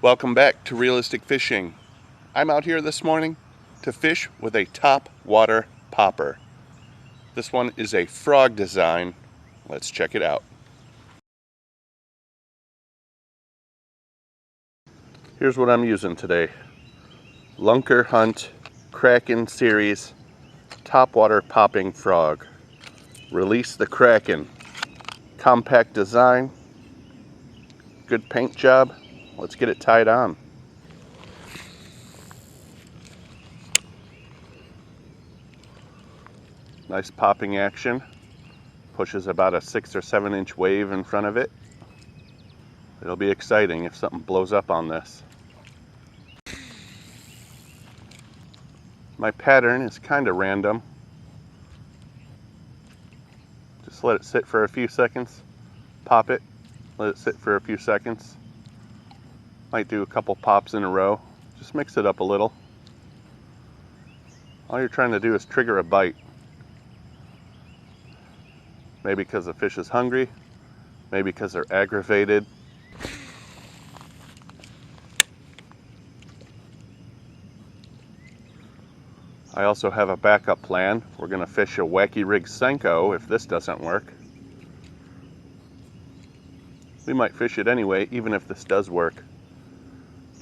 Welcome back to Realistic Fishing. I'm out here this morning to fish with a top water popper. This one is a frog design. Let's check it out. Here's what I'm using today. Lunker Hunt Kraken Series top water popping frog. Release the Kraken. Compact design. Good paint job. Let's get it tied on. Nice popping action. Pushes about a 6 or 7 inch wave in front of it. It'll be exciting if something blows up on this. My pattern is kind of random. Just let it sit for a few seconds. Pop it. Let it sit for a few seconds. Might do a couple pops in a row. Just mix it up a little. All you're trying to do is trigger a bite. Maybe because the fish is hungry. Maybe because they're aggravated. I also have a backup plan. We're going to fish a wacky rig Senko if this doesn't work. We might fish it anyway, even if this does work,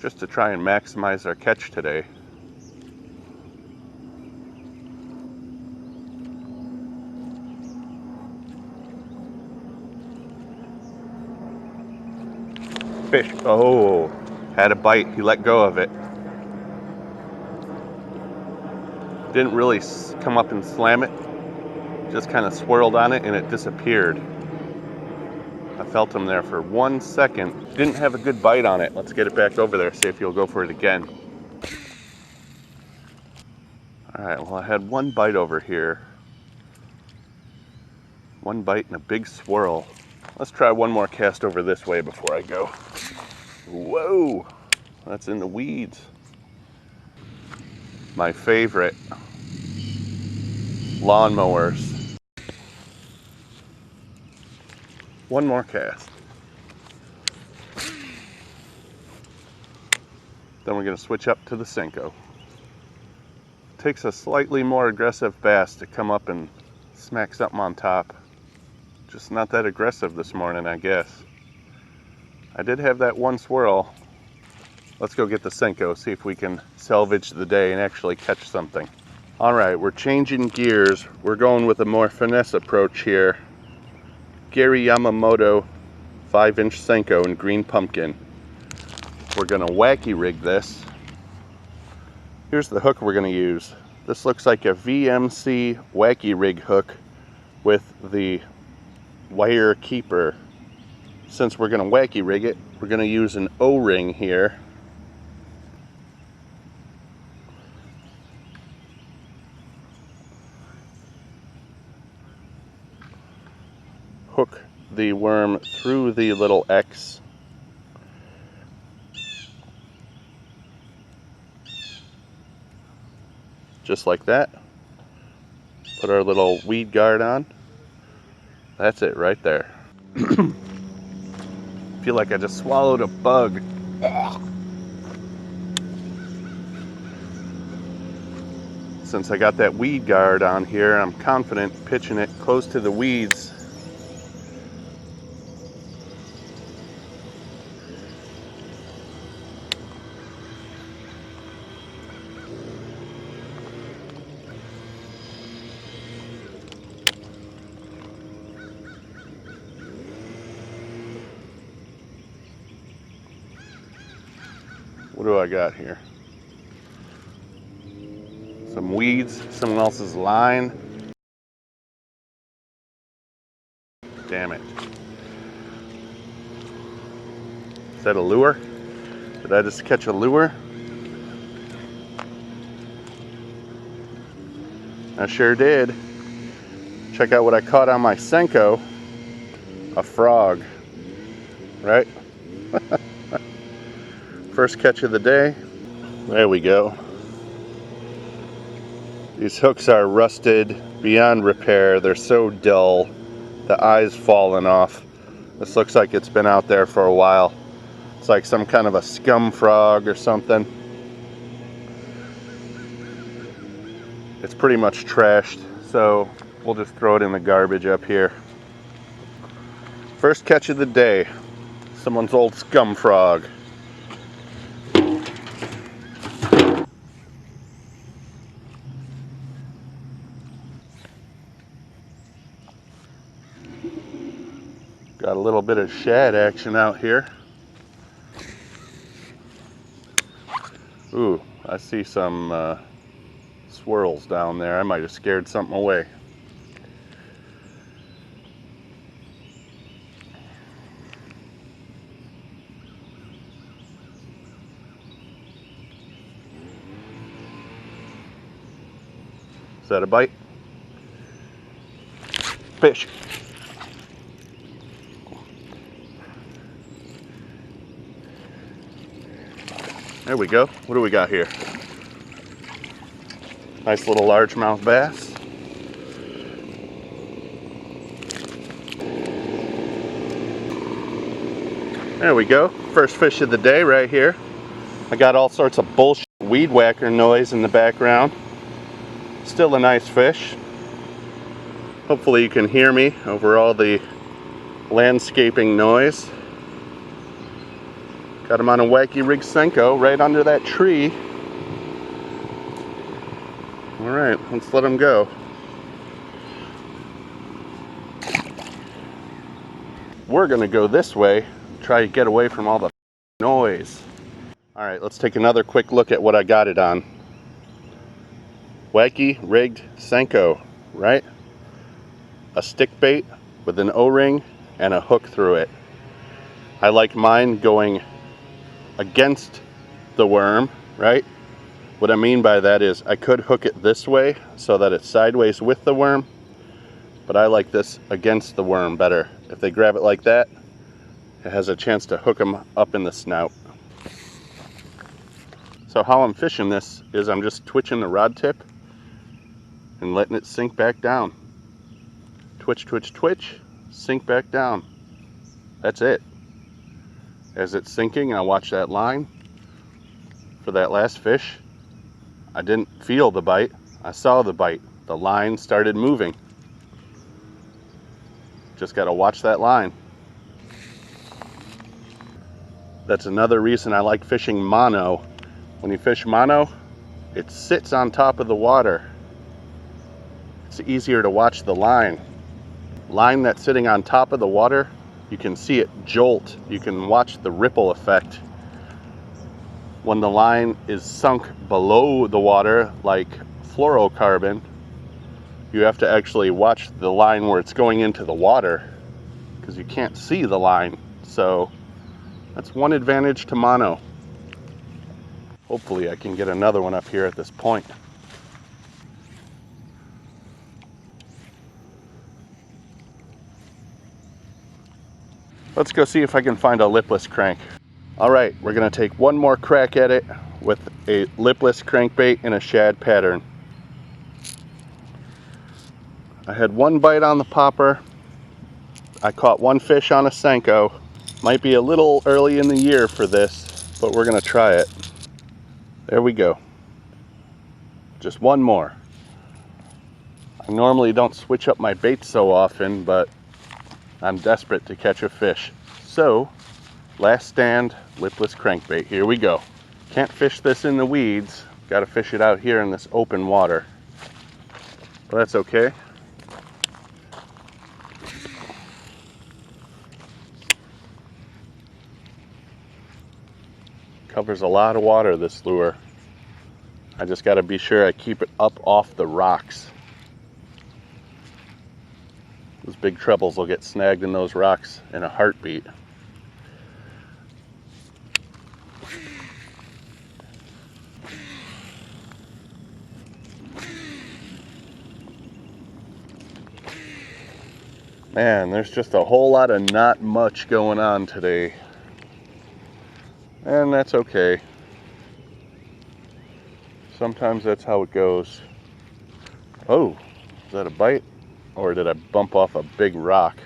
just to try and maximize our catch today. Fish. Oh, had a bite. He let go of it. Didn't really come up and slam it. Just kind of swirled on it and it disappeared. I felt him there for 1 second. Didn't have a good bite on it. Let's get it back over there, see if he'll go for it again. Alright, well, I had one bite over here. One bite and a big swirl. Let's try one more cast over this way before I go. Whoa! That's in the weeds. My favorite. Lawnmowers. One more cast. Then we're going to switch up to the Senko. Takes a slightly more aggressive bass to come up and smack something on top. Just not that aggressive this morning, I guess. I did have that one swirl. Let's go get the Senko, see if we can salvage the day and actually catch something. Alright, we're changing gears. We're going with a more finesse approach here. Gary Yamamoto 5-inch Senko in green pumpkin. We're going to wacky rig this. Here's the hook we're going to use. This looks like a VMC wacky rig hook with the wire keeper. Since we're going to wacky rig it, we're going to use an O-ring here. Hook the worm through the little X. Just like that. Put our little weed guard on. That's it right there. Feel like I just swallowed a bug. Since I got that weed guard on here, I'm confident pitching it close to the weeds. What do I got here? Some weeds, someone else's line. Damn it. Is that a lure? Did I just catch a lure? I sure did. Check out what I caught on my Senko. A frog. Right? First catch of the day. There we go. These hooks are rusted beyond repair. They're so dull. The eye's fallen off. This looks like it's been out there for a while. It's like some kind of a scum frog or something. It's pretty much trashed, so we'll just throw it in the garbage up here. First catch of the day, someone's old scum frog. Got a little bit of shad action out here. Ooh, I see some swirls down there. I might have scared something away. Is that a bite? Fish. There we go. What do we got here? Nice little largemouth bass. There we go. First fish of the day right here. I got all sorts of bullshit weed whacker noise in the background. Still a nice fish. Hopefully you can hear me over all the landscaping noise. Got him on a wacky rig Senko right under that tree. Alright, let's let him go. We're gonna go this way, try to get away from all the noise. Alright, let's take another quick look at what I got it on. Wacky rigged Senko, right? A stick bait with an O-ring and a hook through it. I like mine going against the worm, right? What I mean by that is I could hook it this way so that it's sideways with the worm, but I like this against the worm better. If they grab it like that, it has a chance to hook them up in the snout. So how I'm fishing this is I'm just twitching the rod tip and letting it sink back down. Twitch, twitch, twitch, sink back down. That's it. As it's sinking, I watch that line. For that last fish, I didn't feel the bite. I saw the bite. The line started moving. Just got to watch that line. That's another reason I like fishing mono. When you fish mono, it sits on top of the water. It's easier to watch the line. Line that's sitting on top of the water, you can see it jolt. You can watch the ripple effect. When the line is sunk below the water, like fluorocarbon, you have to actually watch the line where it's going into the water because you can't see the line. So that's one advantage to mono. Hopefully I can get another one up here at this point. Let's go see if I can find a lipless crank. All right, we're gonna take one more crack at it with a lipless crankbait in a shad pattern. I had one bite on the popper. I caught one fish on a Senko. Might be a little early in the year for this, but we're gonna try it. There we go. Just one more. I normally don't switch up my baits so often, but I'm desperate to catch a fish. So, last stand, lipless crankbait. Here we go. Can't fish this in the weeds. Gotta fish it out here in this open water. But that's okay. Covers a lot of water, this lure. I just gotta be sure I keep it up off the rocks. Those big trebles will get snagged in those rocks in a heartbeat. Man, there's just a whole lot of not much going on today. And that's okay. Sometimes that's how it goes. Oh, is that a bite? Or did I bump off a big rock?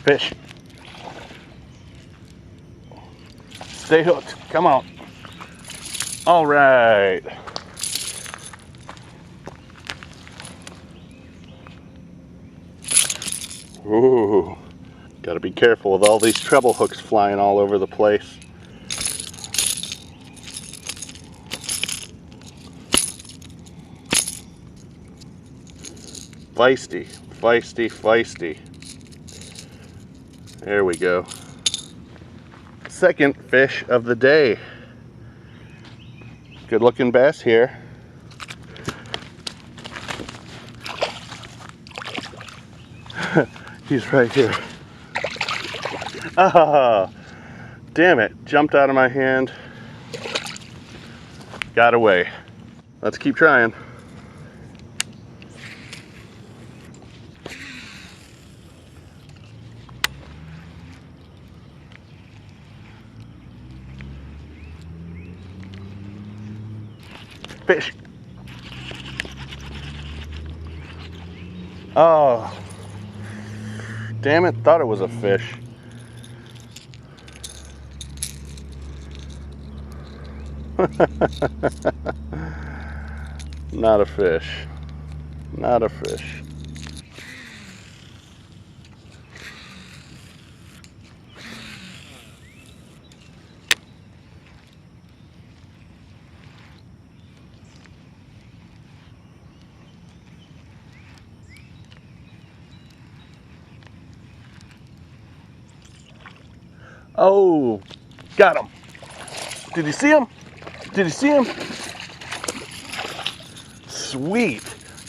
Fish. Stay hooked. Come on. All right. Ooh. Gotta be careful with all these treble hooks flying all over the place. Feisty, feisty, feisty. There we go. Second fish of the day. Good looking bass here. He's right here. Ah, damn it. Jumped out of my hand. Got away. Let's keep trying. Fish. Oh, damn it, thought it was a fish. Not a fish. Not a fish. Oh, got him. Did you see him? Did you see him? Sweet.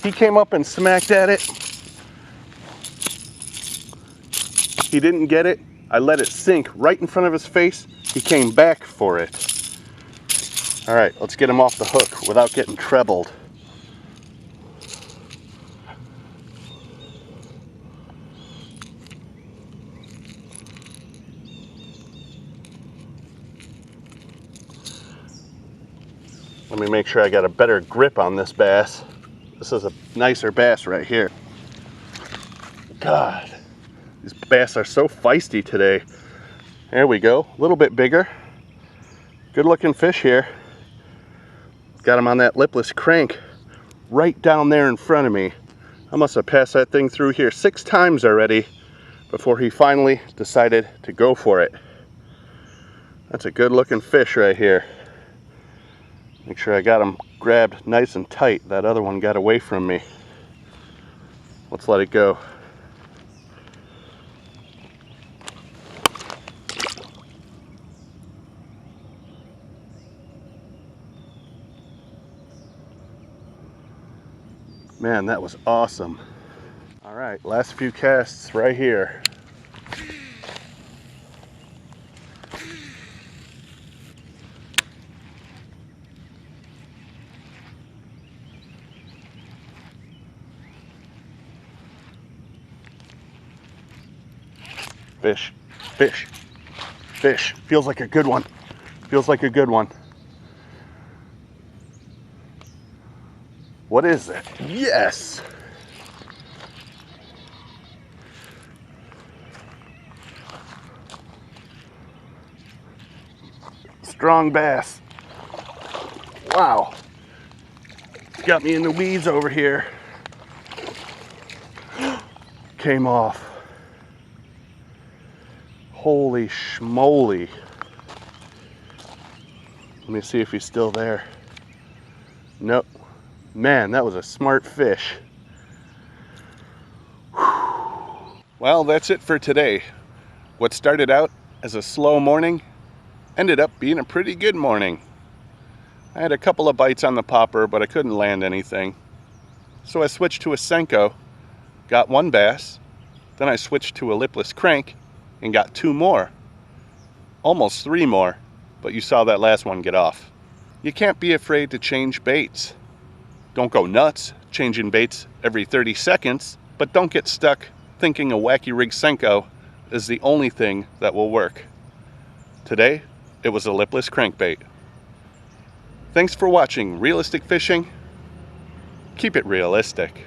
He came up and smacked at it. He didn't get it. I let it sink right in front of his face. He came back for it. All right, let's get him off the hook without getting trebled. Let me make sure I got a better grip on this bass. This is a nicer bass right here. God, these bass are so feisty today. There we go, a little bit bigger. Good looking fish here. Got him on that lipless crank right down there in front of me. I must have passed that thing through here 6 times already before he finally decided to go for it. That's a good looking fish right here. Make sure I got him grabbed nice and tight. That other one got away from me. Let's let it go. Man, that was awesome. All right, last few casts right here. Fish, fish, fish. Feels like a good one. Feels like a good one. What is it? Yes! Strong bass. Wow. Got me in the weeds over here. Came off. Holy schmoly. Let me see if he's still there. Nope. Man, that was a smart fish. Well, that's it for today. What started out as a slow morning ended up being a pretty good morning. I had a couple of bites on the popper, but I couldn't land anything. So I switched to a Senko, got 1 bass, then I switched to a lipless crank and got 2 more. Almost 3 more, but you saw that last one get off. You can't be afraid to change baits. Don't go nuts changing baits every 30 seconds, but don't get stuck thinking a wacky rig Senko is the only thing that will work. Today, it was a lipless crankbait. Thanks for watching Realistic Fishing. Keep it realistic.